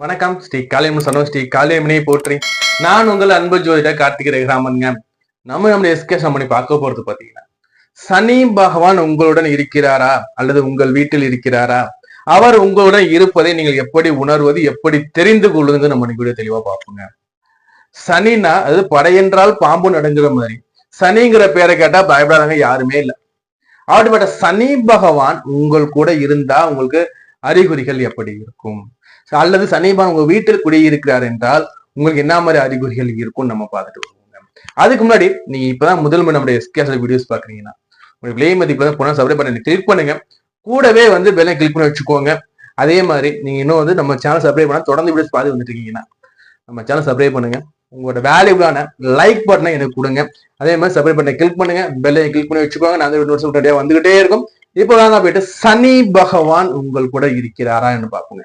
வணக்கம். ஸ்ரீ காளியம்மன் சொன்னோம். ஸ்ரீ காளியம்மனை போற்றி. நான் உங்கள் அன்பு ஜோதிடர் கார்த்திகை ரகுராமன்ங்க. நம்ம எஸ்கே சம்மணி பார்க்க போறது பாத்தீங்கன்னா, சனி பகவான் உங்களுடன் இருக்கிறாரா அல்லது உங்கள் வீட்டில் இருக்கிறாரா, அவர் உங்களுடன் இருப்பதை நீங்கள் எப்படி உணர்வது, எப்படி தெரிந்து கொள்ளுங்க நம்ம வீடியோ தெளிவா பார்ப்போங்க. சனினா அது படையென்றால் பாம்பு நடுங்கிற மாதிரி. சனிங்கிற பேரை கேட்டா பயப்படாதவங்க யாருமே இல்லை. அப்படிப்பட்ட சனி பகவான் உங்கள் கூட இருந்தா உங்களுக்கு அறிகுறிகள் எப்படி இருக்கும், அல்லது சனி பகவான் உங்க வீட்டில் குடியிருக்கிறார் என்றால் உங்களுக்கு என்ன மாதிரி அறிகுறிகள் இருக்கும் நம்ம பார்த்துட்டு வருவோங்க. அதுக்கு முன்னாடி நீங்க இப்பதான் முதல் நம்முடைய எஸ்கேஎஸ் வீடியோஸ் பாக்குறீங்கன்னா உங்களுக்கு விலை மதிப்புல போனா சப்ஸ்கிரைப் பண்ணி கிளிக் பண்ணுங்க. கூடவே பெல்லை கிளிக் பண்ணி வச்சுக்கோங்க. அதே மாதிரி நீங்க இன்னும் நம்ம சேனல் சப்ஸ்கிரைப் பண்ணா தொடர்ந்து வீடியோஸ் பார்த்து வந்துட்டு இருக்கீங்கன்னா நம்ம சேனல் சப்ஸ்கிரைப் பண்ணுங்க. உங்களோட வேல்யூபிளான லைக் பட்டனை எனக்கு கொடுங்க. அதே மாதிரி சப்ஸ்கிரைப் பண்ணி கிளிக் பண்ணுங்க, பெல்லை கிளிக் பண்ணி வச்சுக்கோங்க. நான் வந்துகிட்டே இருக்கும். இப்போ போயிட்டு சனி பகவான் உங்கள் கூட இருக்கிறாரா என்று பார்ப்போங்க.